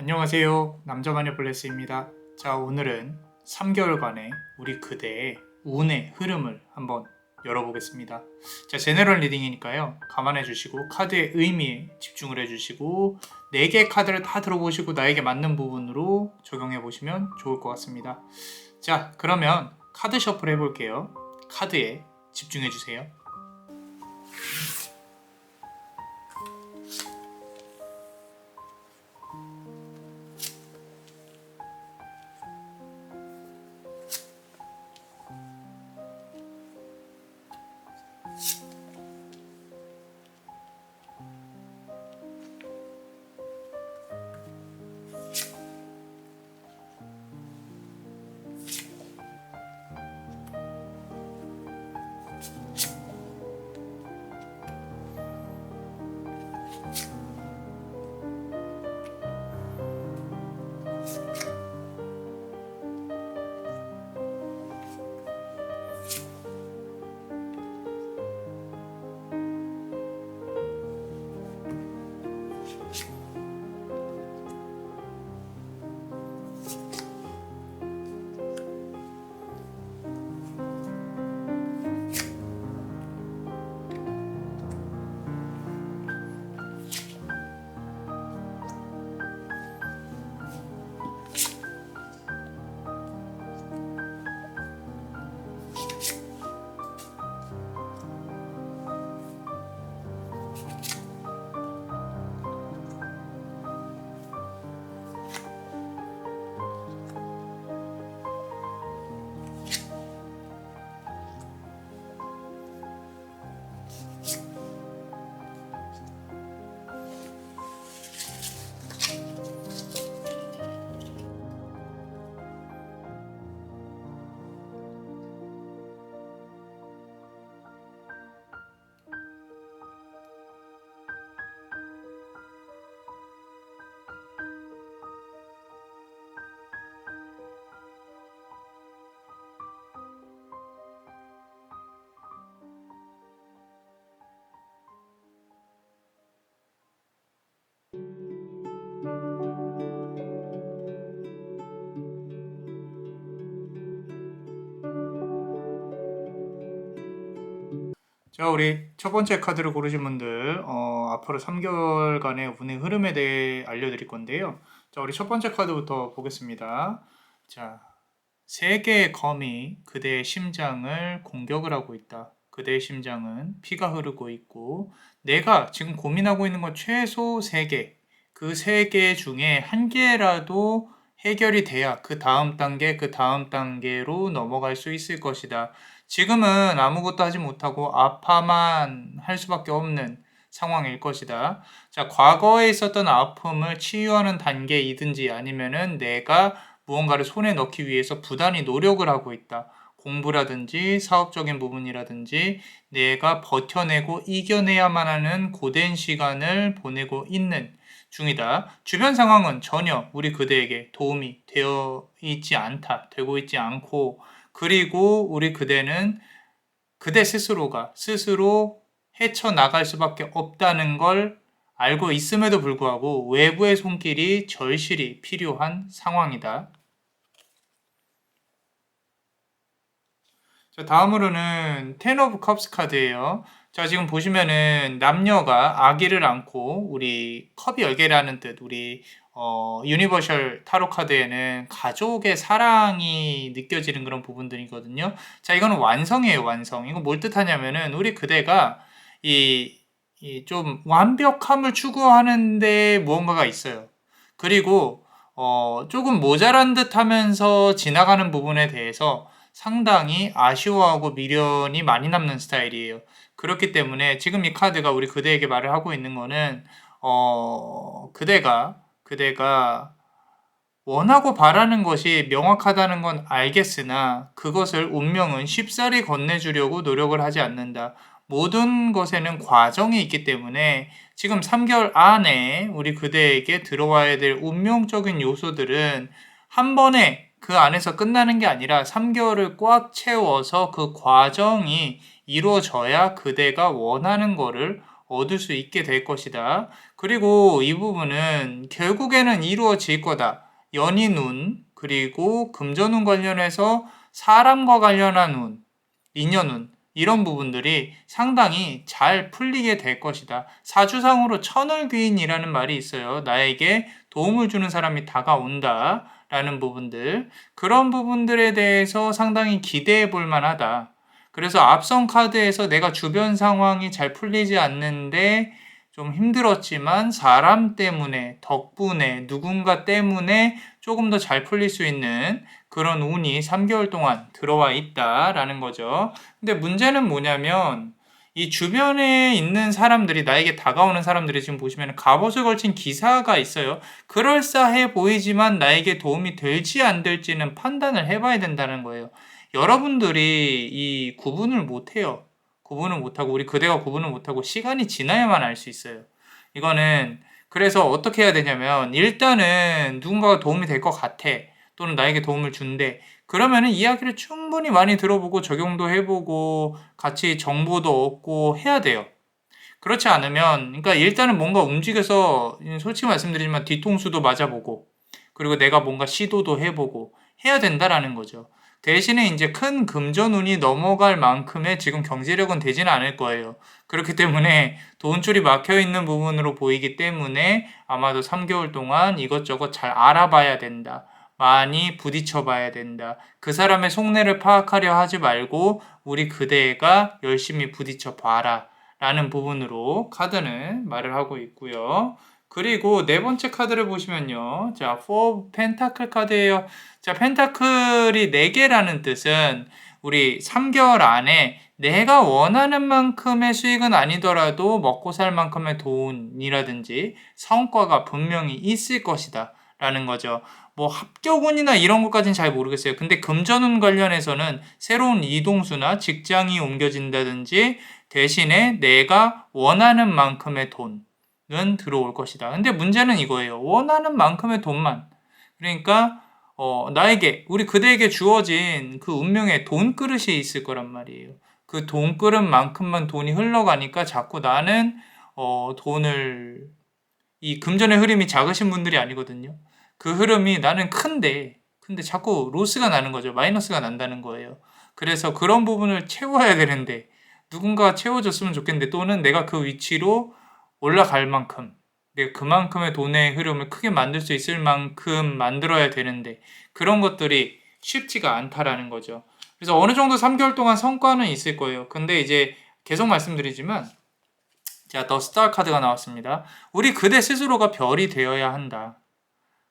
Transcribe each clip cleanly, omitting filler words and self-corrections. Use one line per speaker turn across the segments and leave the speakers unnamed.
안녕하세요. 남자마녀 블레스입니다. 자, 오늘은 3개월간의 우리 그대의 운의 흐름을 한번 열어보겠습니다. 자, 제너럴 리딩이니까요. 감안해 주시고 카드의 의미에 집중을 해 주시고 4개의 카드를 다 들어보시고 나에게 맞는 부분으로 적용해 보시면 좋을 것 같습니다. 자, 그러면 카드 셔플 해볼게요. 카드에 집중해 주세요. 자, 우리 첫 번째 카드를 고르신 분들, 앞으로 3개월간의 운의 흐름에 대해 알려드릴 건데요. 자, 우리 첫 번째 카드부터 보겠습니다. 자, 세 개의 검이 그대의 심장을 공격을 하고 있다. 그대의 심장은 피가 흐르고 있고, 내가 지금 고민하고 있는 건 최소 3개. 그 3개 중에 한 개라도 해결이 돼야 그 다음 단계, 그 다음 단계로 넘어갈 수 있을 것이다. 지금은 아무것도 하지 못하고 아파만 할 수밖에 없는 상황일 것이다. 자, 과거에 있었던 아픔을 치유하는 단계이든지 아니면은 내가 무언가를 손에 넣기 위해서 부단히 노력을 하고 있다. 공부라든지 사업적인 부분이라든지 내가 버텨내고 이겨내야만 하는 고된 시간을 보내고 있는 중이다. 주변 상황은 전혀 우리 그대에게 도움이 되고 있지 않고, 그리고 우리 그대는 그대 스스로가 스스로 헤쳐나갈 수밖에 없다는 걸 알고 있음에도 불구하고 외부의 손길이 절실히 필요한 상황이다. 자, 다음으로는 텐 오브 컵스 카드예요. 자, 지금 보시면은 남녀가 아기를 안고 우리 컵이 10개라는 뜻, 우리 유니버셜 타로 카드에는 가족의 사랑이 느껴지는 그런 부분들이거든요. 자, 이거는 완성이에요, 완성. 이거 뭘 뜻하냐면은 우리 그대가 이 좀 완벽함을 추구하는데 무언가가 있어요. 그리고 조금 모자란 듯 하면서 지나가는 부분에 대해서 상당히 아쉬워하고 미련이 많이 남는 스타일이에요. 그렇기 때문에 지금 이 카드가 우리 그대에게 말을 하고 있는 거는 그대가 원하고 바라는 것이 명확하다는 건 알겠으나 그것을 운명은 쉽사리 건네주려고 노력을 하지 않는다. 모든 것에는 과정이 있기 때문에 지금 3개월 안에 우리 그대에게 들어와야 될 운명적인 요소들은 한 번에 그 안에서 끝나는 게 아니라 3개월을 꽉 채워서 그 과정이 이루어져야 그대가 원하는 거를 얻을 수 있게 될 것이다. 그리고 이 부분은 결국에는 이루어질 거다. 연인 운, 그리고 금전운 관련해서 사람과 관련한 운, 인연운, 이런 부분들이 상당히 잘 풀리게 될 것이다. 사주상으로 천을귀인이라는 말이 있어요. 나에게 도움을 주는 사람이 다가온다 라는 부분들, 그런 부분들에 대해서 상당히 기대해 볼 만하다. 그래서 앞선 카드에서 내가 주변 상황이 잘 풀리지 않는데 좀 힘들었지만 사람 때문에, 덕분에, 누군가 때문에 조금 더 잘 풀릴 수 있는 그런 운이 3개월 동안 들어와 있다라는 거죠. 근데 문제는 뭐냐면 이 주변에 있는 사람들이, 나에게 다가오는 사람들이 지금 보시면 갑옷을 걸친 기사가 있어요. 그럴싸해 보이지만 나에게 도움이 될지 안 될지는 판단을 해봐야 된다는 거예요. 여러분들이 이 구분을 못해요. 구분을 못하고, 우리 그대가 구분을 못하고 시간이 지나야만 알 수 있어요. 이거는 그래서 어떻게 해야 되냐면, 일단은 누군가가 도움이 될 것 같아, 또는 나에게 도움을 준대, 그러면은 이야기를 충분히 많이 들어보고 적용도 해보고 같이 정보도 얻고 해야 돼요. 그렇지 않으면, 그러니까 일단은 뭔가 움직여서, 솔직히 말씀드리지만 뒤통수도 맞아보고, 그리고 내가 뭔가 시도도 해보고 해야 된다라는 거죠. 대신에 이제 큰 금전운이 넘어갈 만큼의 지금 경제력은 되지는 않을 거예요. 그렇기 때문에 돈줄이 막혀 있는 부분으로 보이기 때문에 아마도 3개월 동안 이것저것 잘 알아봐야 된다. 많이 부딪혀 봐야 된다. 그 사람의 속내를 파악하려 하지 말고 우리 그대가 열심히 부딪혀 봐라 라는 부분으로 카드는 말을 하고 있고요. 그리고 네 번째 카드를 보시면요. 자, 4 펜타클 카드예요. 자, 펜타클이 4개라는 뜻은 우리 3개월 안에 내가 원하는 만큼의 수익은 아니더라도 먹고 살 만큼의 돈이라든지 성과가 분명히 있을 것이다 라는 거죠. 뭐 합격운이나 이런 것까지는 잘 모르겠어요. 근데 금전운 관련해서는 새로운 이동수나 직장이 옮겨진다든지 대신에 내가 원하는 만큼의 돈은 들어올 것이다. 근데 문제는 이거예요. 원하는 만큼의 돈만. 그러니까 나에게, 우리 그대에게 주어진 그 운명의 돈그릇이 있을 거란 말이에요. 그 돈그릇만큼만 돈이 흘러가니까 자꾸 나는 돈을, 이 금전의 흐름이 작으신 분들이 아니거든요. 그 흐름이 나는 근데 자꾸 로스가 나는 거죠. 마이너스가 난다는 거예요. 그래서 그런 부분을 채워야 되는데, 누군가 채워줬으면 좋겠는데, 또는 내가 그 위치로 올라갈 만큼, 내가 그만큼의 돈의 흐름을 크게 만들 수 있을 만큼 만들어야 되는데, 그런 것들이 쉽지가 않다라는 거죠. 그래서 어느 정도 3개월 동안 성과는 있을 거예요. 근데 이제 계속 말씀드리지만, 자, 더 스타 카드가 나왔습니다. 우리 그대 스스로가 별이 되어야 한다.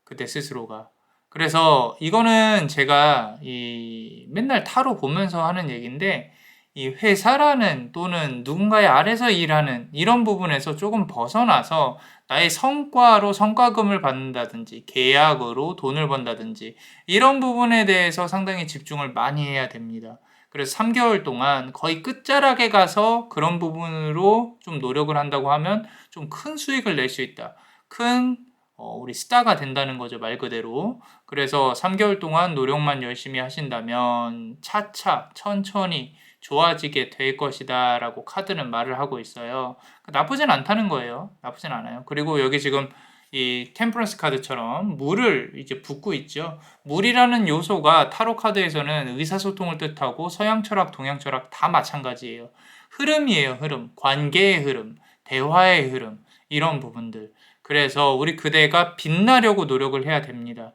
그대 스스로가. 그래서 이거는 제가 이 맨날 타로 보면서 하는 얘기인데, 이 회사라는 또는 누군가의 아래서 일하는 이런 부분에서 조금 벗어나서 나의 성과로 성과금을 받는다든지 계약으로 돈을 번다든지 이런 부분에 대해서 상당히 집중을 많이 해야 됩니다. 그래서 3개월 동안 거의 끝자락에 가서 그런 부분으로 좀 노력을 한다고 하면 좀 큰 수익을 낼 수 있다. 큰 우리 스타가 된다는 거죠, 말 그대로. 그래서 3개월 동안 노력만 열심히 하신다면 차차 천천히 좋아지게 될 것이다 라고 카드는 말을 하고 있어요. 나쁘진 않다는 거예요. 나쁘진 않아요. 그리고 여기 지금 이 템퍼런스 카드처럼 물을 이제 붓고 있죠. 물이라는 요소가 타로 카드에서는 의사소통을 뜻하고 서양 철학, 동양 철학 다 마찬가지예요. 흐름이에요, 흐름. 관계의 흐름, 대화의 흐름, 이런 부분들. 그래서 우리 그대가 빛나려고 노력을 해야 됩니다.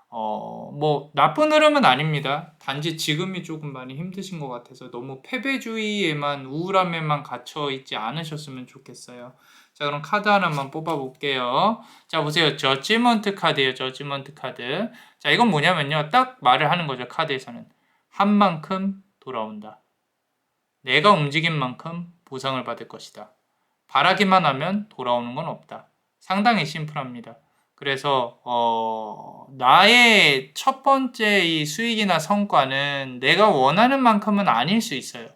뭐 나쁜 흐름은 아닙니다. 단지 지금이 조금 많이 힘드신 것 같아서 너무 패배주의에만, 우울함에만 갇혀 있지 않으셨으면 좋겠어요. 자, 그럼 카드 하나만 뽑아 볼게요. 자, 보세요. 저지먼트 카드예요. 저지먼트 카드. 자, 이건 뭐냐면요. 딱 말을 하는 거죠. 카드에서는. 한 만큼 돌아온다. 내가 움직인 만큼 보상을 받을 것이다. 바라기만 하면 돌아오는 건 없다. 상당히 심플합니다. 그래서 나의 첫 번째 이 수익이나 성과는 내가 원하는 만큼은 아닐 수 있어요.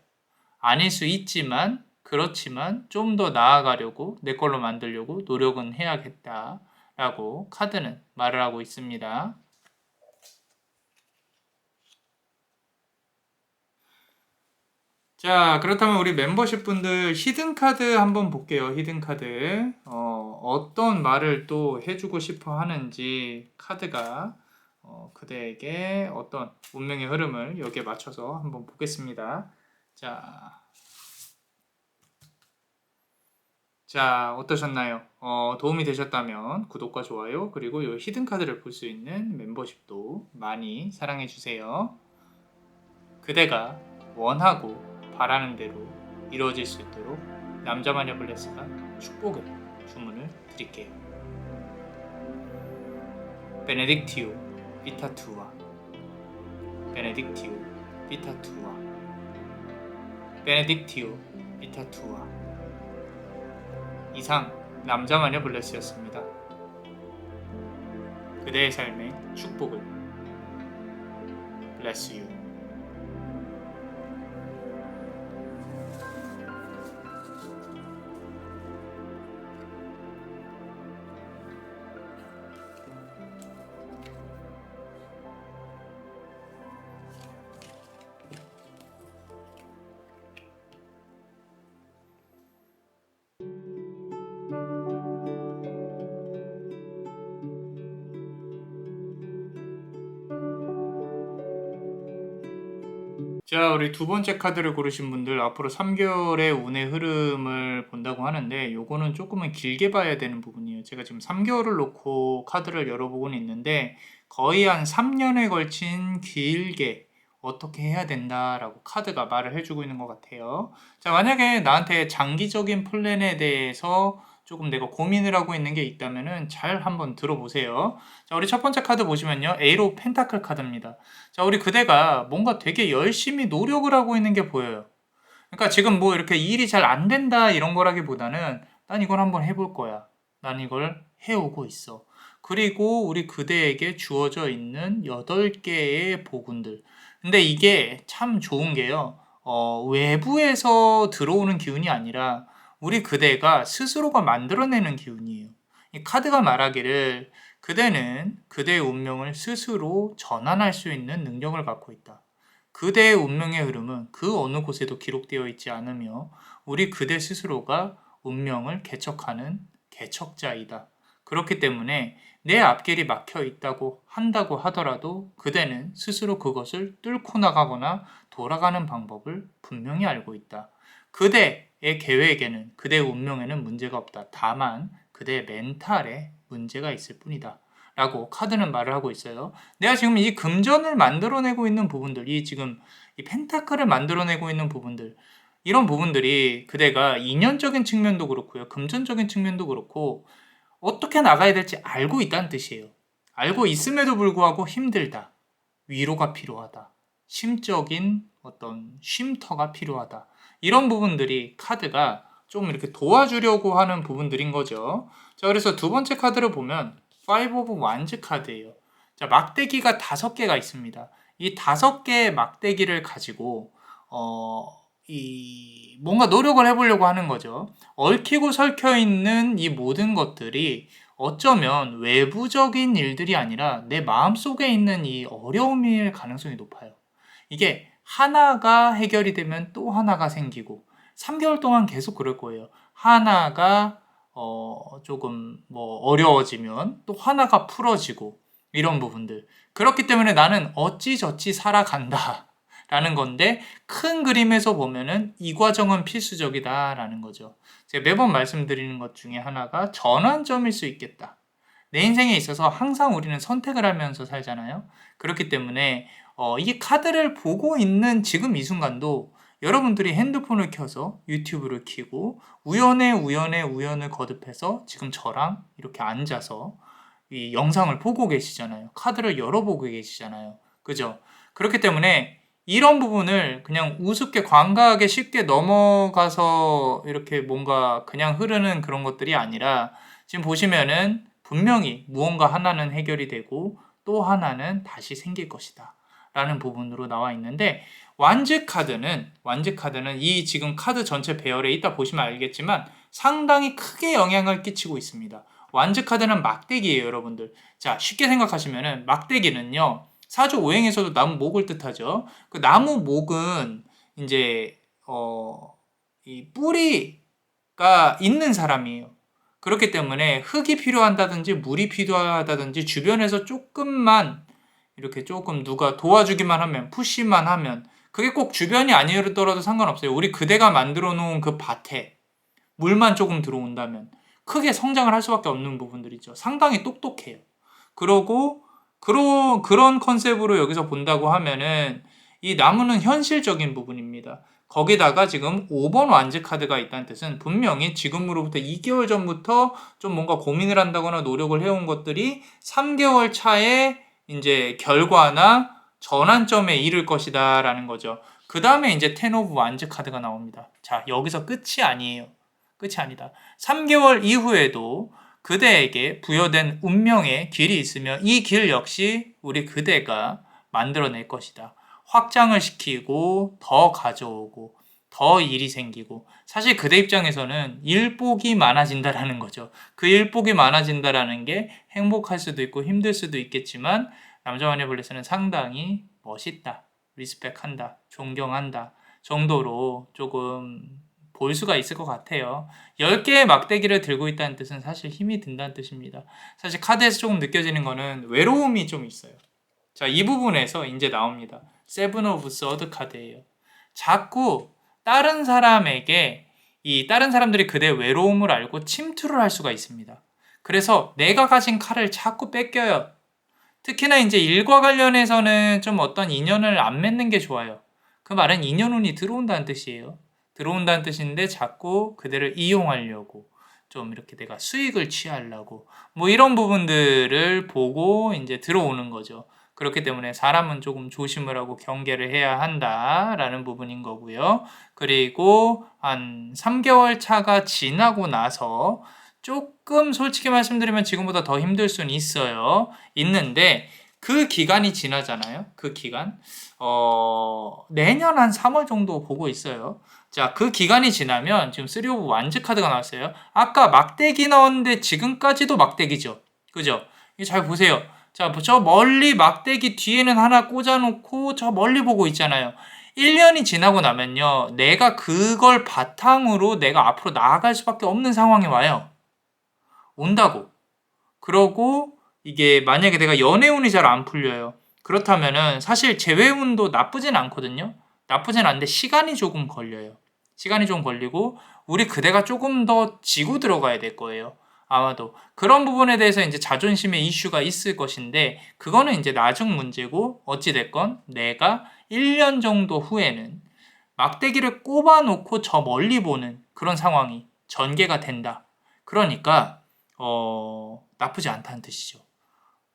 아닐 수 있지만, 그렇지만 좀 더 나아가려고, 내 걸로 만들려고 노력은 해야겠다라고 카드는 말을 하고 있습니다. 자, 그렇다면 우리 멤버십 분들 히든 카드 한번 볼게요. 히든 카드. 어떤 말을 또 해주고 싶어 하는지 카드가 그대에게 어떤 운명의 흐름을 여기에 맞춰서 한번 보겠습니다. 자, 어떠셨나요? 도움이 되셨다면 구독과 좋아요, 그리고 이 히든 카드를 볼 수 있는 멤버십도 많이 사랑해 주세요. 그대가 원하고 바라는 대로 이루어질 수 있도록 남자마녀 블레스가 축복의 주문을 드릴게요. 베네딕티오 비타투아, 베네딕티오 비타투아, 베네딕티오 비타투아. 이상 남자마녀 블레스였습니다. 그대의 삶의 축복을. Bless you. 자, 우리 두 번째 카드를 고르신 분들 앞으로 3개월의 운의 흐름을 본다고 하는데 요거는 조금은 길게 봐야 되는 부분이에요. 제가 지금 3개월을 놓고 카드를 열어보고는 있는데 거의 한 3년에 걸친 길게 어떻게 해야 된다라고 카드가 말을 해주고 있는 것 같아요. 자, 만약에 나한테 장기적인 플랜에 대해서 조금 내가 고민을 하고 있는 게 있다면은 잘 한번 들어보세요. 자, 우리 첫 번째 카드 보시면요. 에이로 펜타클 카드입니다. 자, 우리 그대가 뭔가 되게 열심히 노력을 하고 있는 게 보여요. 그러니까 지금 뭐 이렇게 일이 잘 안 된다 이런 거라기보다는 난 이걸 한번 해볼 거야. 난 이걸 해오고 있어. 그리고 우리 그대에게 주어져 있는 8개의 복운들. 근데 이게 참 좋은 게요. 외부에서 들어오는 기운이 아니라 우리 그대가 스스로가 만들어내는 기운이에요. 이 카드가 말하기를 그대는 그대의 운명을 스스로 전환할 수 있는 능력을 갖고 있다. 그대의 운명의 흐름은 그 어느 곳에도 기록되어 있지 않으며 우리 그대 스스로가 운명을 개척하는 개척자이다. 그렇기 때문에 내 앞길이 막혀 있다고 한다고 하더라도 그대는 스스로 그것을 뚫고 나가거나 돌아가는 방법을 분명히 알고 있다. 그대의 계획에는 그대의 운명에는 문제가 없다. 다만 그대의 멘탈에 문제가 있을 뿐이다. 라고 카드는 말을 하고 있어요. 내가 지금 이 금전을 만들어내고 있는 부분들, 이 지금 이 펜타클을 만들어내고 있는 부분들, 이런 부분들이 그대가 인연적인 측면도 그렇고요. 금전적인 측면도 그렇고 어떻게 나가야 될지 알고 있다는 뜻이에요. 알고 있음에도 불구하고 힘들다. 위로가 필요하다. 심적인 어떤 쉼터가 필요하다. 이런 부분들이 카드가 좀 이렇게 도와주려고 하는 부분들인 거죠. 자, 그래서 두 번째 카드를 보면 Five of Wands 카드예요. 자, 막대기가 5개가 있습니다. 이 5개의 막대기를 가지고 이 뭔가 노력을 해보려고 하는 거죠. 얽히고 설켜 있는 이 모든 것들이 어쩌면 외부적인 일들이 아니라 내 마음속에 있는 이 어려움일 가능성이 높아요. 이게 하나가 해결이 되면 또 하나가 생기고 3개월 동안 계속 그럴 거예요. 하나가 조금 뭐 어려워지면 또 하나가 풀어지고 이런 부분들. 그렇기 때문에 나는 어찌저찌 살아간다 라는 건데 큰 그림에서 보면은 이 과정은 필수적이다라는 거죠. 제가 매번 말씀드리는 것 중에 하나가 전환점일 수 있겠다. 내 인생에 있어서 항상 우리는 선택을 하면서 살잖아요. 그렇기 때문에 이 카드를 보고 있는 지금 이 순간도 여러분들이 핸드폰을 켜서 유튜브를 켜고 우연을 거듭해서 지금 저랑 이렇게 앉아서 이 영상을 보고 계시잖아요. 카드를 열어보고 계시잖아요. 그죠? 그렇기 때문에 이런 부분을 그냥 우습게 관과하게 쉽게 넘어가서 이렇게 뭔가 그냥 흐르는 그런 것들이 아니라 지금 보시면은 분명히 무언가 하나는 해결이 되고 또 하나는 다시 생길 것이다 라는 부분으로 나와 있는데 완즈 카드는 이 지금 카드 전체 배열에 있다 보시면 알겠지만 상당히 크게 영향을 끼치고 있습니다. 완즈 카드는 막대기예요, 여러분들. 자, 쉽게 생각하시면은 막대기는요. 사주 오행에서도 나무 목을 뜻하죠. 그 나무 목은 이제 이 뿌리가 있는 사람이에요. 그렇기 때문에 흙이 필요한다든지 물이 필요하다든지 주변에서 조금만 이렇게 조금 누가 도와주기만 하면, 푸시만 하면, 그게 꼭 주변이 아니더라도 상관없어요. 우리 그대가 만들어 놓은 그 밭에 물만 조금 들어온다면 크게 성장을 할 수밖에 없는 부분들이죠. 상당히 똑똑해요. 그러고 그런 컨셉으로 여기서 본다고 하면은 이 나무는 현실적인 부분입니다. 거기다가 지금 5번 완즈 카드가 있다는 뜻은 분명히 지금으로부터 2개월 전부터 좀 뭔가 고민을 한다거나 노력을 해온 것들이 3개월 차에 이제 결과나 전환점에 이를 것이다 라는 거죠. 그 다음에 이제 10 오브 완즈 카드가 나옵니다. 자, 여기서 끝이 아니에요. 끝이 아니다. 3개월 이후에도 그대에게 부여된 운명의 길이 있으며 이 길 역시 우리 그대가 만들어낼 것이다. 확장을 시키고 더 가져오고 더 일이 생기고, 사실 그대 입장에서는 일복이 많아진다라는 거죠. 그 일복이 많아진다라는 게 행복할 수도 있고 힘들 수도 있겠지만 남자와의 블레스는 상당히 멋있다, 리스펙한다, 존경한다 정도로 조금 볼 수가 있을 것 같아요. 10개의 막대기를 들고 있다는 뜻은 사실 힘이 든다는 뜻입니다. 사실 카드에서 조금 느껴지는 거는 외로움이 좀 있어요. 자, 이 부분에서 이제 나옵니다. 세븐 오브 서드 카드예요. 자꾸 다른 사람에게 이 다른 사람들이 그대의 외로움을 알고 침투를 할 수가 있습니다. 그래서 내가 가진 칼을 자꾸 뺏겨요. 특히나 이제 일과 관련해서는 좀 어떤 인연을 안 맺는 게 좋아요. 그 말은 인연운이 들어온다는 뜻이에요. 들어온다는 뜻인데 자꾸 그대를 이용하려고, 좀 이렇게 내가 수익을 취하려고, 뭐 이런 부분들을 보고 이제 들어오는 거죠. 그렇기 때문에 사람은 조금 조심을 하고 경계를 해야 한다라는 부분인 거고요. 그리고 한 3개월 차가 지나고 나서 조금 솔직히 말씀드리면 지금보다 더 힘들 수는 있어요. 있는데 그 기간이 지나잖아요. 그 기간. 내년 한 3월 정도 보고 있어요. 자, 그 기간이 지나면 지금 3 오브 완즈 카드가 나왔어요. 아까 막대기 나왔는데 지금까지도 막대기죠. 그죠? 잘 보세요. 자, 저 멀리 막대기 뒤에는 하나 꽂아놓고 저 멀리 보고 있잖아요. 1년이 지나고 나면요, 내가 그걸 바탕으로 내가 앞으로 나아갈 수밖에 없는 상황이 와요. 온다고. 그러고 이게 만약에 내가 연애운이 잘 안 풀려요. 그렇다면은 사실 재회운도 나쁘진 않거든요. 나쁘진 않은데 시간이 조금 걸려요. 시간이 좀 걸리고 우리 그대가 조금 더 지고 들어가야 될 거예요. 아마도 그런 부분에 대해서 이제 자존심의 이슈가 있을 것인데 그거는 이제 나중 문제고, 어찌 됐건 내가 1년 정도 후에는 막대기를 꼽아놓고 저 멀리 보는 그런 상황이 전개가 된다. 그러니까 나쁘지 않다는 뜻이죠.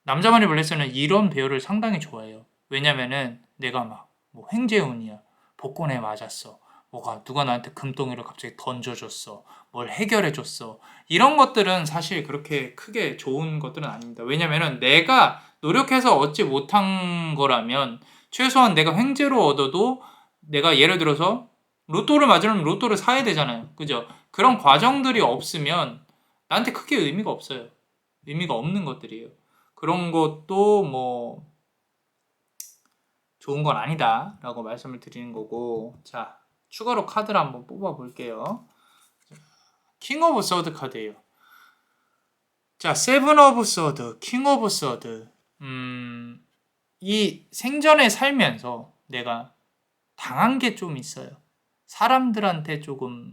남자만의 블레스는 이런 배우를 상당히 좋아해요. 왜냐면은 내가 막 뭐 횡재운이야, 복권에 맞았어, 뭐가 누가 나한테 금덩이를 갑자기 던져줬어, 뭘 해결해줬어, 이런 것들은 사실 그렇게 크게 좋은 것들은 아닙니다. 왜냐면은 내가 노력해서 얻지 못한 거라면 최소한 내가 횡재로 얻어도 내가 예를 들어서 로또를 맞으려면 로또를 사야 되잖아요. 그죠? 그런 과정들이 없으면 나한테 크게 의미가 없어요. 의미가 없는 것들이에요. 그런 것도 뭐 좋은 건 아니다 라고 말씀을 드리는 거고, 자, 추가로 카드를 한번 뽑아 볼게요. 킹 오브 서드 카드예요. 자, 세븐 오브 서드, 킹 오브 서드. 이 생전에 살면서 내가 당한 게 좀 있어요. 사람들한테 조금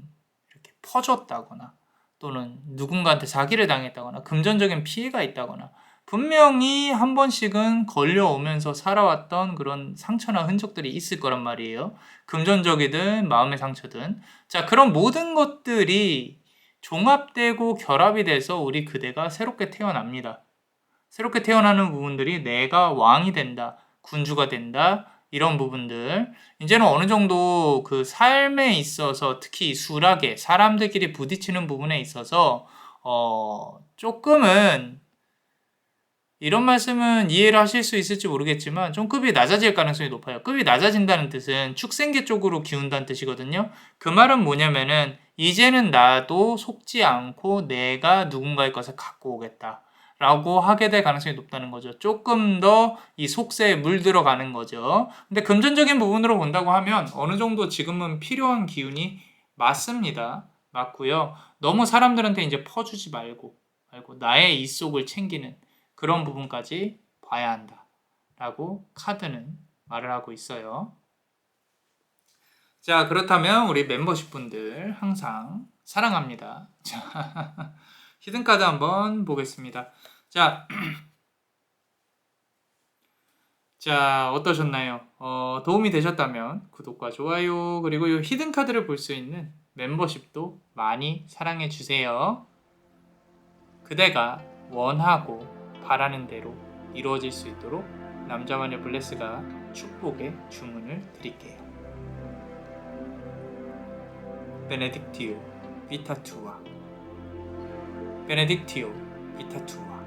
이렇게 퍼졌다거나 또는 누군가한테 사기를 당했다거나 금전적인 피해가 있다거나 분명히 한 번씩은 걸려오면서 살아왔던 그런 상처나 흔적들이 있을 거란 말이에요. 금전적이든 마음의 상처든. 자, 그런 모든 것들이 종합되고 결합이 돼서 우리 그대가 새롭게 태어납니다. 새롭게 태어나는 부분들이 내가 왕이 된다, 군주가 된다, 이런 부분들. 이제는 어느 정도 그 삶에 있어서 특히 수락에 사람들끼리 부딪히는 부분에 있어서 조금은 이런 말씀은 이해를 하실 수 있을지 모르겠지만 좀 급이 낮아질 가능성이 높아요. 급이 낮아진다는 뜻은 축생계 쪽으로 기운다는 뜻이거든요. 그 말은 뭐냐면은 이제는 나도 속지 않고 내가 누군가의 것을 갖고 오겠다 라고 하게 될 가능성이 높다는 거죠. 조금 더 이 속세에 물들어가는 거죠. 근데 금전적인 부분으로 본다고 하면 어느 정도 지금은 필요한 기운이 맞습니다. 맞고요. 너무 사람들한테 이제 퍼주지 말고 나의 이속을 챙기는 그런 부분까지 봐야 한다. 라고 카드는 말을 하고 있어요. 자, 그렇다면 우리 멤버십 분들 항상 사랑합니다. 자, 히든카드 한번 보겠습니다. 자, 자, 어떠셨나요? 도움이 되셨다면 구독과 좋아요, 그리고 이 히든카드를 볼 수 있는 멤버십도 많이 사랑해 주세요. 그대가 원하고 바라는 대로 이루어질 수 있도록 남자만의 블레스가 축복의 주문을 드릴게요. 베네딕티오 비타투아, 베네딕티오 비타투아,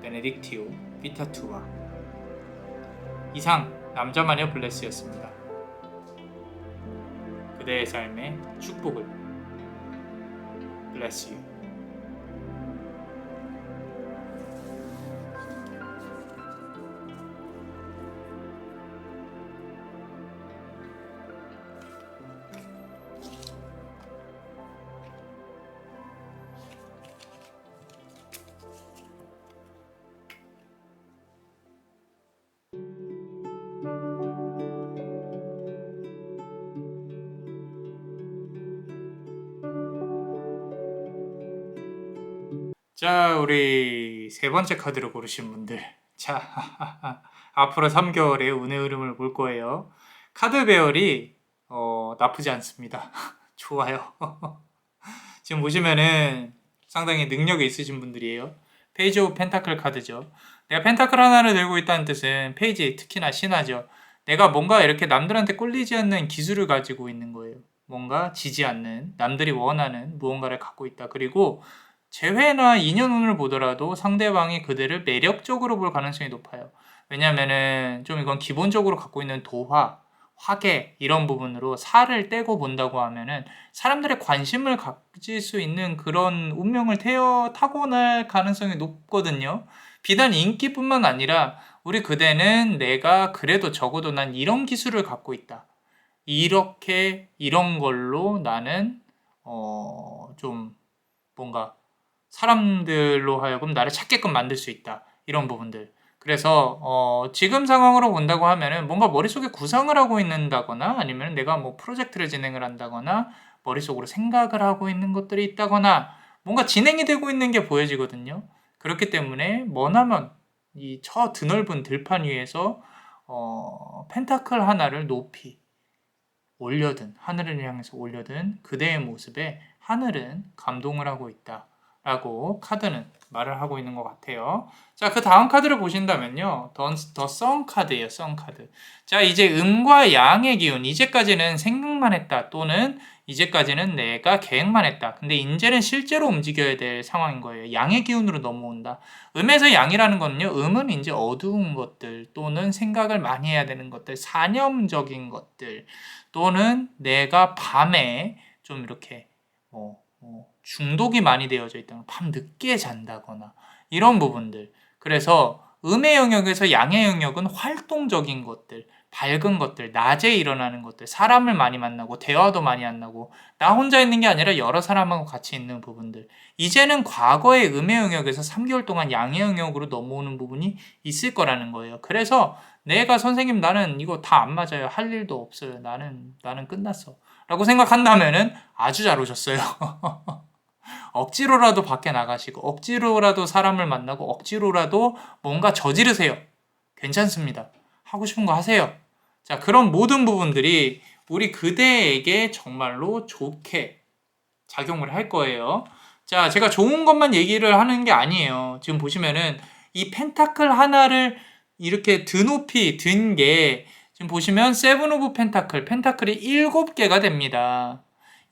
베네딕티오 비타투아. 이상 남자마녀 블레스였습니다. 그대의 삶에 축복을. Bless you. 자, 우리 세 번째 카드를 고르신 분들. 자, 앞으로 3개월의 운의 흐름을 볼 거예요. 카드 배열이 나쁘지 않습니다. 좋아요. 지금 보시면은 상당히 능력이 있으신 분들이에요. 페이지 오브 펜타클 카드죠. 내가 펜타클 하나를 들고 있다는 뜻은 페이지, 특히나 신화죠. 내가 뭔가 이렇게 남들한테 꼴리지 않는 기술을 가지고 있는 거예요. 뭔가 지지 않는, 남들이 원하는 무언가를 갖고 있다. 그리고 재회나 인연운을 보더라도 상대방이 그대를 매력적으로 볼 가능성이 높아요. 왜냐면은 좀 이건 기본적으로 갖고 있는 도화, 화계 이런 부분으로 살을 떼고 본다고 하면은 사람들의 관심을 가질 수 있는 그런 운명을 타고날 가능성이 높거든요. 비단 인기뿐만 아니라 우리 그대는 내가 그래도 적어도 난 이런 기술을 갖고 있다. 이렇게 이런 걸로 나는 좀 뭔가 사람들로 하여금 나를 찾게끔 만들 수 있다. 이런 부분들. 그래서 지금 상황으로 본다고 하면은 뭔가 머릿속에 구상을 하고 있는다거나 아니면 내가 뭐 프로젝트를 진행을 한다거나 머릿속으로 생각을 하고 있는 것들이 있다거나 뭔가 진행이 되고 있는 게 보여지거든요. 그렇기 때문에 머나먼 이 저 드넓은 들판 위에서 펜타클 하나를 높이 올려든 하늘을 향해서 올려든 그대의 모습에 하늘은 감동을 하고 있다. 라고 카드는 말을 하고 있는 것 같아요. 자, 그 다음 카드를 보신다면요. 더 선 카드예요. 선 카드. 자, 이제 음과 양의 기운. 이제까지는 생각만 했다. 또는 이제까지는 내가 계획만 했다. 근데 이제는 실제로 움직여야 될 상황인 거예요. 양의 기운으로 넘어온다. 음에서 양이라는 거는요. 음은 이제 어두운 것들 또는 생각을 많이 해야 되는 것들, 사념적인 것들 또는 내가 밤에 좀 이렇게 중독이 많이 되어져 있다거나 밤 늦게 잔다거나 이런 부분들. 그래서 음의 영역에서 양의 영역은 활동적인 것들, 밝은 것들, 낮에 일어나는 것들, 사람을 많이 만나고 대화도 많이 안 나고 나 혼자 있는 게 아니라 여러 사람하고 같이 있는 부분들. 이제는 과거의 음의 영역에서 3개월 동안 양의 영역으로 넘어오는 부분이 있을 거라는 거예요. 그래서 내가 선생님 나는 이거 다 안 맞아요. 할 일도 없어요. 나는 끝났어. 라고 생각한다면은 아주 잘 오셨어요. 억지로라도 밖에 나가시고 억지로라도 사람을 만나고 억지로라도 뭔가 저지르세요. 괜찮습니다. 하고 싶은 거 하세요. 자, 그런 모든 부분들이 우리 그대에게 정말로 좋게 작용을 할 거예요. 자, 제가 좋은 것만 얘기를 하는 게 아니에요. 지금 보시면은 이 펜타클 하나를 이렇게 드높이 든 게 지금 보시면 세븐 오브 펜타클이 7개가 됩니다.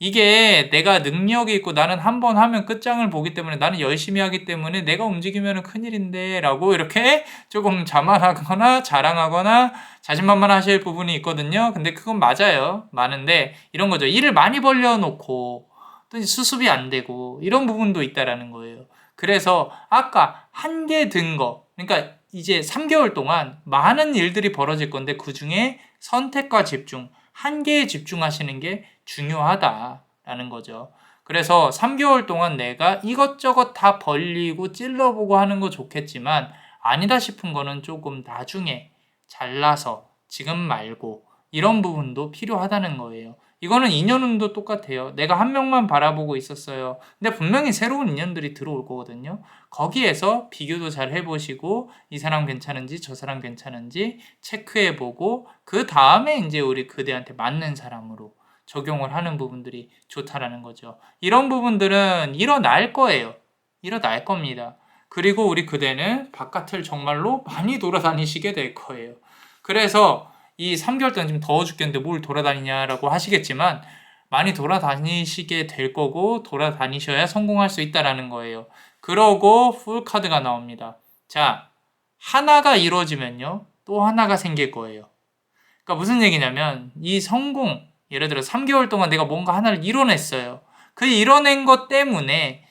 이게 내가 능력이 있고 나는 한번 하면 끝장을 보기 때문에 나는 열심히 하기 때문에 내가 움직이면 큰일인데 라고 이렇게 조금 자만하거나 자랑하거나 자신만만하실 부분이 있거든요. 근데 그건 맞아요. 많은데 이런 거죠. 일을 많이 벌려놓고 또 수습이 안 되고 이런 부분도 있다라는 거예요. 그래서 아까 한 개 든 거, 그러니까 이제 3개월 동안 많은 일들이 벌어질 건데 그 중에 선택과 집중, 한 개에 집중하시는 게 중요하다라는 거죠. 그래서 3개월 동안 내가 이것저것 다 벌리고 찔러보고 하는 거 좋겠지만 아니다 싶은 거는 조금 나중에 잘라서 지금 말고 이런 부분도 필요하다는 거예요. 이거는 인연운도 똑같아요. 내가 한 명만 바라보고 있었어요. 근데 분명히 새로운 인연들이 들어올 거거든요. 거기에서 비교도 잘 해보시고 이 사람 괜찮은지 저 사람 괜찮은지 체크해보고 그 다음에 이제 우리 그대한테 맞는 사람으로 적용을 하는 부분들이 좋다라는 거죠. 이런 부분들은 일어날 거예요. 일어날 겁니다. 그리고 우리 그대는 바깥을 정말로 많이 돌아다니시게 될 거예요. 그래서 이 3개월 동안 지금 더워 죽겠는데 뭘 돌아다니냐라고 하시겠지만 많이 돌아다니시게 될 거고 돌아다니셔야 성공할 수 있다라는 거예요. 그러고 풀 카드가 나옵니다. 자, 하나가 이루어지면요. 또 하나가 생길 거예요. 그러니까 무슨 얘기냐면 이 성공, 예를 들어 3개월 동안 내가 뭔가 하나를 이뤄냈어요. 그 이뤄낸 것 때문에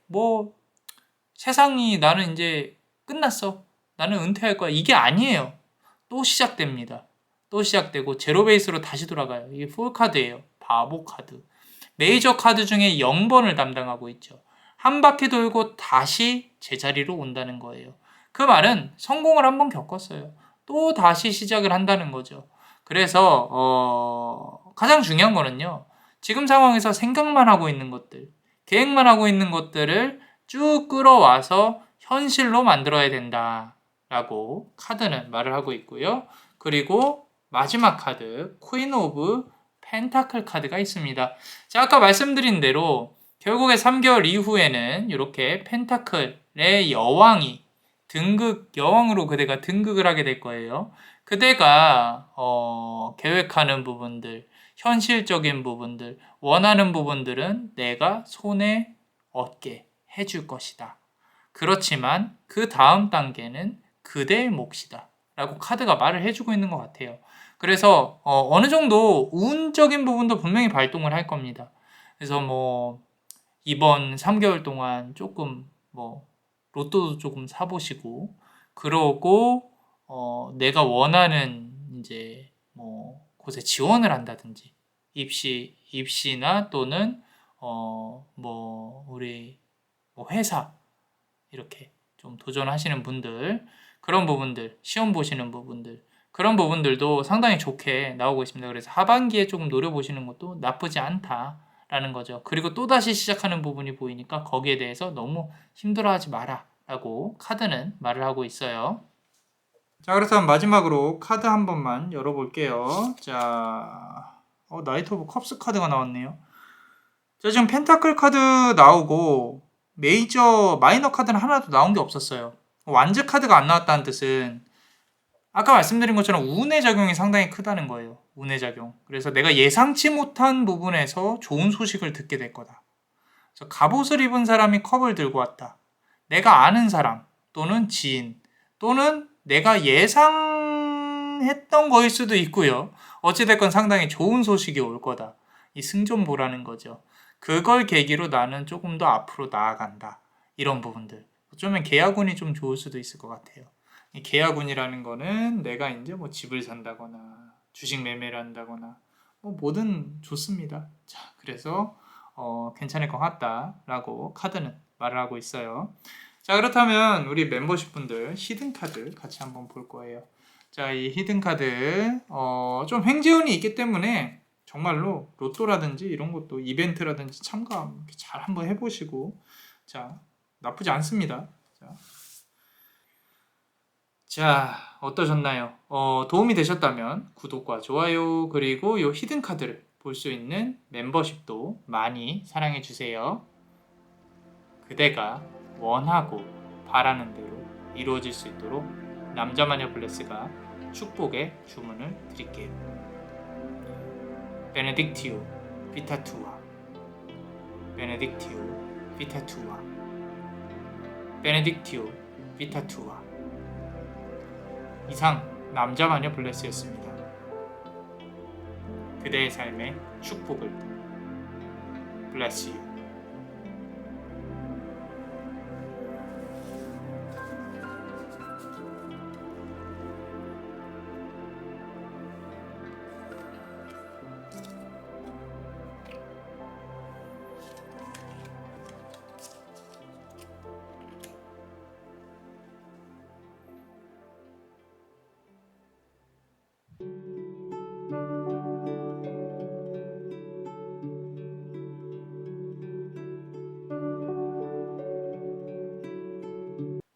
뭐 세상이 나는 이제 끝났어. 나는 은퇴할 거야. 이게 아니에요. 또 시작됩니다. 또 시작되고 제로 베이스로 다시 돌아가요. 이게 풀 카드예요. 바보 카드. 메이저 카드 중에 0번을 담당하고 있죠. 한 바퀴 돌고 다시 제자리로 온다는 거예요. 그 말은 성공을 한번 겪었어요. 또 다시 시작을 한다는 거죠. 그래서 가장 중요한 거는요. 지금 상황에서 생각만 하고 있는 것들, 계획만 하고 있는 것들을 쭉 끌어와서 현실로 만들어야 된다라고 카드는 말을 하고 있고요. 그리고 마지막 카드, 퀸 오브 펜타클 카드가 있습니다. 자, 아까 말씀드린 대로 결국에 3개월 이후에는 이렇게 펜타클의 여왕이 여왕으로 그대가 등극을 하게 될 거예요. 그대가 계획하는 부분들, 현실적인 부분들, 원하는 부분들은 내가 손에 얻게 해줄 것이다. 그렇지만 그 다음 단계는 그대의 몫이다. 라고 카드가 말을 해주고 있는 것 같아요. 그래서 어느 정도 운적인 부분도 분명히 발동을 할 겁니다. 그래서 뭐 이번 3개월 동안 조금 뭐 로또도 조금 사보시고 그러고 내가 원하는 이제 뭐 곳에 지원을 한다든지 입시나 또는 뭐 우리 뭐 회사 이렇게 좀 도전하시는 분들 그런 부분들 시험 보시는 부분들 그런 부분들도 상당히 좋게 나오고 있습니다. 그래서 하반기에 조금 노려보시는 것도 나쁘지 않다라는 거죠. 그리고 또다시 시작하는 부분이 보이니까 거기에 대해서 너무 힘들어하지 마라 라고 카드는 말을 하고 있어요. 자, 그래서 마지막으로 카드 한 번만 열어볼게요. 자, 나이트 오브 컵스 카드가 나왔네요. 자, 지금 펜타클 카드 나오고 마이너 카드는 하나도 나온 게 없었어요. 완즈 카드가 안 나왔다는 뜻은 아까 말씀드린 것처럼 운의 작용이 상당히 크다는 거예요. 운의 작용. 그래서 내가 예상치 못한 부분에서 좋은 소식을 듣게 될 거다. 그래서 갑옷을 입은 사람이 컵을 들고 왔다. 내가 아는 사람 또는 지인 또는 내가 예상했던 거일 수도 있고요. 어찌됐건 상당히 좋은 소식이 올 거다. 이 승전보라는 거죠. 그걸 계기로 나는 조금 더 앞으로 나아간다. 이런 부분들. 어쩌면 계약운이 좀 좋을 수도 있을 것 같아요. 이 계약운이라는 거는 내가 이제 뭐 집을 산다거나 주식 매매를 한다거나 뭐 뭐든 좋습니다. 자, 그래서 괜찮을 것 같다라고 카드는 말을 하고 있어요. 자, 그렇다면 우리 멤버십 분들 히든 카드 같이 한번 볼 거예요. 자, 이 히든 카드 좀 횡재운이 있기 때문에 정말로 로또라든지 이런 것도 이벤트라든지 참가 잘 한번 해보시고 자, 나쁘지 않습니다. 자, 어떠셨나요? 도움이 되셨다면 구독과 좋아요 그리고 이 히든 카드를 볼 수 있는 멤버십도 많이 사랑해 주세요. 그대가 원하고 바라는 대로 이루어질 수 있도록 남자마녀 블레스가 축복의 주문을 드릴게요. 베네딕티오 비타투아 베네딕티오 비타투아 베네딕티오 비타투아 이상 남자마녀 블레스였습니다. 그대의 삶에 축복을. Bless you.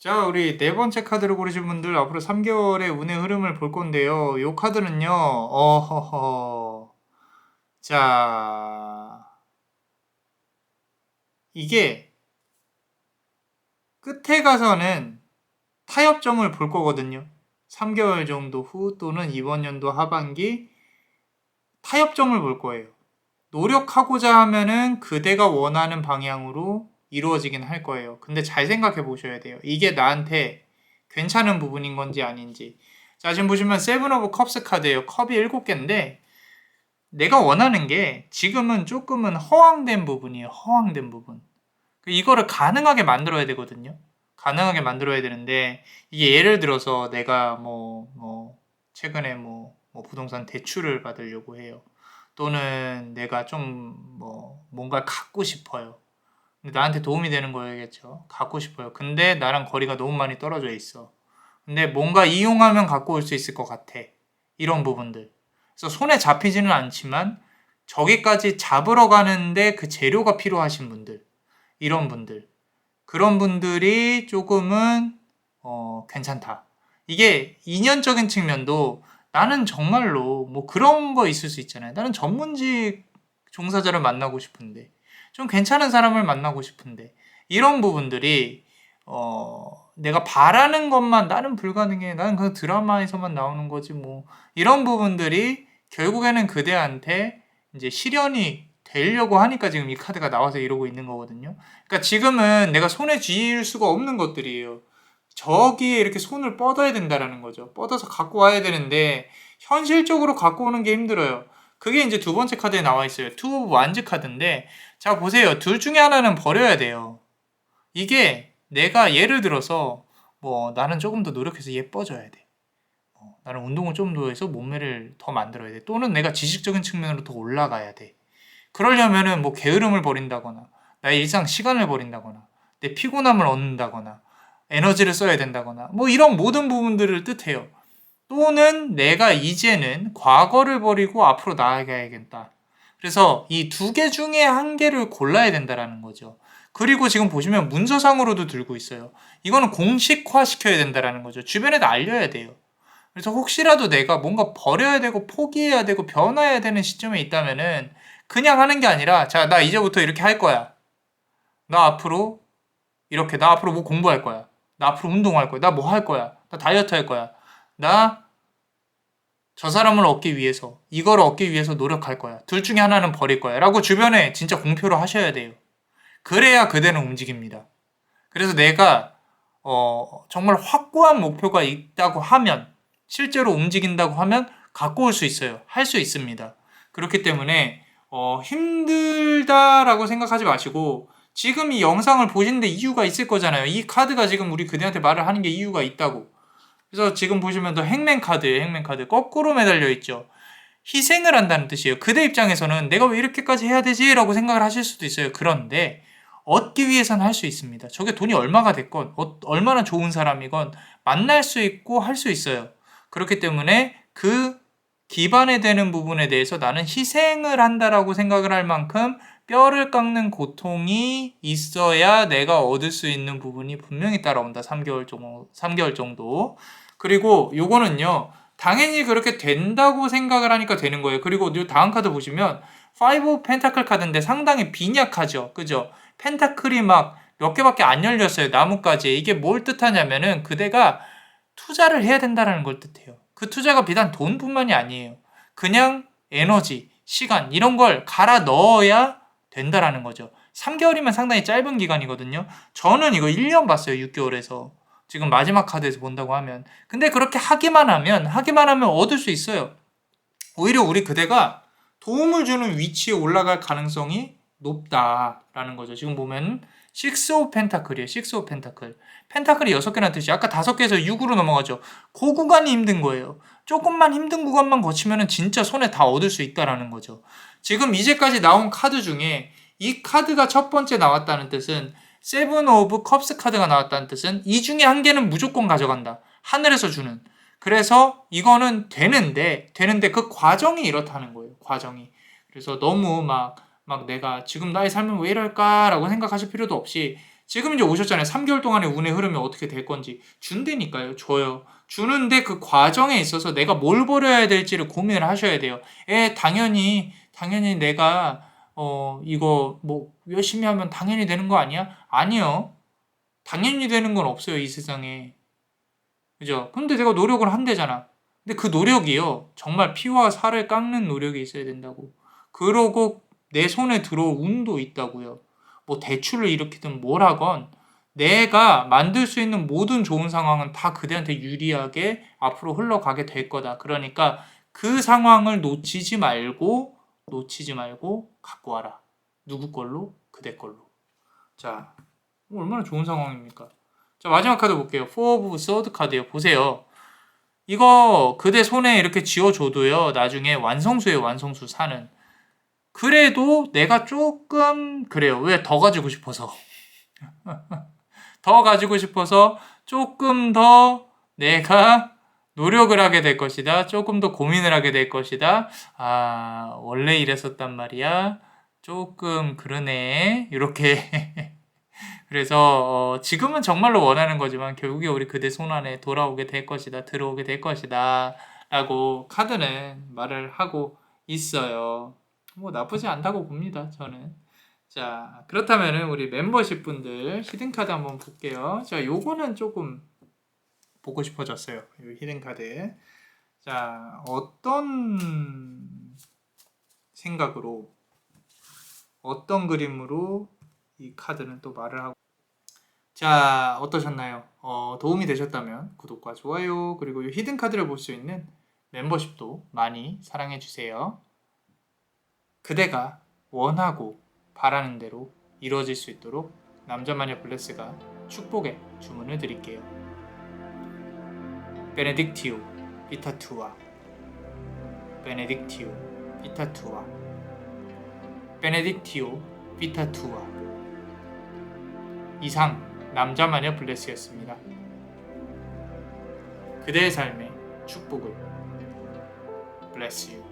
자, 우리 네 번째 카드를 고르신 분들 앞으로 3개월의 운의 흐름을 볼 건데요. 이 카드는요, 자, 이게 끝에 가서는 타협점을 볼 거거든요. 3개월 정도 후 또는 이번 연도 하반기 타협점을 볼 거예요. 노력하고자 하면은 그대가 원하는 방향으로 이루어지긴 할 거예요. 근데 잘 생각해 보셔야 돼요. 이게 나한테 괜찮은 부분인 건지 아닌지. 자, 지금 보시면 세븐 오브 컵스 카드예요. 컵이 7개인데 내가 원하는 게 지금은 조금은 허황된 부분이에요. 허황된 부분. 이거를 가능하게 만들어야 되거든요. 가능하게 만들어야 되는데 이게 예를 들어서 내가 최근에 부동산 대출을 받으려고 해요. 또는 내가 좀 뭔가 갖고 싶어요. 근데 나한테 도움이 되는 거겠죠. 갖고 싶어요. 근데 나랑 거리가 너무 많이 떨어져 있어. 근데 뭔가 이용하면 갖고 올 수 있을 것 같아. 이런 부분들. 그래서 손에 잡히지는 않지만 저기까지 잡으러 가는데 그 재료가 필요하신 분들. 이런 분들. 그런 분들이 조금은 괜찮다. 이게 인연적인 측면도 나는 정말로 그런 거 있을 수 있잖아요. 나는 전문직 종사자를 만나고 싶은데 좀 괜찮은 사람을 만나고 싶은데 이런 부분들이 내가 바라는 것만 나는 불가능해. 나는 그 드라마에서만 나오는 거지 이런 부분들이 결국에는 그대한테 이제 실현이 되려고 하니까 지금 이 카드가 나와서 이러고 있는 거거든요. 그러니까 지금은 내가 손에 쥘 수가 없는 것들이에요. 저기에 이렇게 손을 뻗어야 된다라는 거죠. 뻗어서 갖고 와야 되는데 현실적으로 갖고 오는 게 힘들어요. 그게 이제 두 번째 카드에 나와 있어요. 투 오브 완즈 카드인데 자 보세요. 둘 중에 하나는 버려야 돼요. 이게 내가 예를 들어서 나는 조금 더 노력해서 예뻐져야 돼. 나는 운동을 좀 더 해서 몸매를 더 만들어야 돼. 또는 내가 지식적인 측면으로 더 올라가야 돼. 그러려면은 게으름을 버린다거나 나의 일상 시간을 버린다거나 내 피곤함을 얻는다거나 에너지를 써야 된다거나 이런 모든 부분들을 뜻해요. 또는 내가 이제는 과거를 버리고 앞으로 나아가야겠다. 그래서 이 두 개 중에 한 개를 골라야 된다라는 거죠. 그리고 지금 보시면 문서상으로도 들고 있어요. 이거는 공식화 시켜야 된다라는 거죠. 주변에도 알려야 돼요. 그래서 혹시라도 내가 뭔가 버려야 되고 포기해야 되고 변화해야 되는 시점에 있다면은 그냥 하는 게 아니라 자, 나 이제부터 이렇게 할 거야. 나 앞으로 나 앞으로 공부할 거야. 나 앞으로 운동할 거야. 나 할 거야. 나 다이어트 할 거야. 나 저 사람을 얻기 위해서 이걸 얻기 위해서 노력할 거야. 둘 중에 하나는 버릴 거야. 라고 주변에 진짜 공표를 하셔야 돼요. 그래야 그대는 움직입니다. 그래서 내가 정말 확고한 목표가 있다고 하면 실제로 움직인다고 하면 갖고 올 수 있어요. 할 수 있습니다. 그렇기 때문에 힘들다라고 생각하지 마시고 지금 이 영상을 보시는데 이유가 있을 거잖아요. 이 카드가 지금 우리 그대한테 말을 하는 게 이유가 있다고. 그래서 지금 보시면 더 행맨 카드예요. 행맨 카드. 거꾸로 매달려 있죠. 희생을 한다는 뜻이에요. 그대 입장에서는 내가 왜 이렇게까지 해야 되지? 라고 생각을 하실 수도 있어요. 그런데 얻기 위해서는 할 수 있습니다. 저게 돈이 얼마가 됐건 얼마나 좋은 사람이건 만날 수 있고 할 수 있어요. 그렇기 때문에 그 기반에 되는 부분에 대해서 나는 희생을 한다라고 생각을 할 만큼 뼈를 깎는 고통이 있어야 내가 얻을 수 있는 부분이 분명히 따라온다. 3개월 정도. 그리고 요거는요. 당연히 그렇게 된다고 생각을 하니까 되는 거예요. 그리고 요 다음 카드 보시면 5 펜타클 카드인데 상당히 빈약하죠. 그죠? 펜타클이 막 몇 개밖에 안 열렸어요. 나뭇가지에. 이게 뭘 뜻하냐면은 그대가 투자를 해야 된다는 걸 뜻해요. 그 투자가 비단 돈뿐만이 아니에요. 그냥 에너지, 시간 이런 걸 갈아 넣어야 된다라는 거죠. 3개월이면 상당히 짧은 기간이거든요. 저는 이거 1년 봤어요. 6개월에서. 지금 마지막 카드에서 본다고 하면. 근데 그렇게 하기만 하면 얻을 수 있어요. 오히려 우리 그대가 도움을 주는 위치에 올라갈 가능성이 높다라는 거죠. 지금 보면 6 오브 펜타클이에요. 6 오브 펜타클. 펜타클이 6개나 뜻이 아까 5개에서 6으로 넘어가죠. 그 구간이 힘든 거예요. 조금만 힘든 구간만 거치면 진짜 손에 다 얻을 수 있다라는 거죠. 지금 이제까지 나온 카드 중에 이 카드가 첫 번째 나왔다는 뜻은 세븐 오브 컵스 카드가 나왔다는 뜻은 이 중에 한 개는 무조건 가져간다. 하늘에서 주는. 그래서 이거는 되는데 그 과정이 이렇다는 거예요. 과정이. 그래서 너무 막 내가 지금 나의 삶은 왜 이럴까라고 생각하실 필요도 없이 지금 이제 오셨잖아요. 3개월 동안의 운의 흐름이 어떻게 될 건지 준다니까요. 줘요. 주는데 그 과정에 있어서 내가 뭘 버려야 될지를 고민을 하셔야 돼요. 당연히 내가 이거 뭐 열심히 하면 당연히 되는 거 아니야? 아니요. 당연히 되는 건 없어요, 이 세상에. 그죠? 근데 내가 노력을 한대잖아. 근데 그 노력이요. 정말 피와 살을 깎는 노력이 있어야 된다고. 그러고 내 손에 들어올 운도 있다고요. 뭐 대출을 일으키든 뭘 하건 내가 만들 수 있는 모든 좋은 상황은 다 그대한테 유리하게 앞으로 흘러가게 될 거다. 그러니까 그 상황을 놓치지 말고 갖고 와라. 누구 걸로? 그대 걸로. 자, 얼마나 좋은 상황입니까? 자, 마지막 카드 볼게요. 포 오브 서드 카드요. 보세요. 이거 그대 손에 이렇게 쥐어줘도요. 나중에 완성수예요. 완성수 사는. 그래도 내가 조금 그래요. 왜? 더 가지고 싶어서. 더 가지고 싶어서 조금 더 내가 노력을 하게 될 것이다. 조금 더 고민을 하게 될 것이다. 아, 원래 이랬었단 말이야. 조금 그러네. 이렇게. 그래서 지금은 정말로 원하는 거지만 결국에 우리 그대 손 안에 돌아오게 될 것이다. 들어오게 될 것이다. 라고 카드는 말을 하고 있어요. 뭐 나쁘지 않다고 봅니다. 저는. 자, 그렇다면은 우리 멤버십 분들 히든카드 한번 볼게요. 자, 요거는 조금 보고 싶어졌어요. 요 히든카드. 자, 어떤 생각으로, 어떤 그림으로 이 카드는 또 말을 하고. 자, 어떠셨나요? 도움이 되셨다면 구독과 좋아요, 그리고 이 히든카드를 볼 수 있는 멤버십도 많이 사랑해주세요. 그대가 원하고 바라는 대로 이루어질 수 있도록 남자마녀 블레스가 축복의 주문을 드릴게요. 베네딕티오 비타투아, 베네딕티오 비타투아, 베네딕티오 비타투아. 이상 남자마녀 블레스였습니다. 그대의 삶에 축복을. Bless you.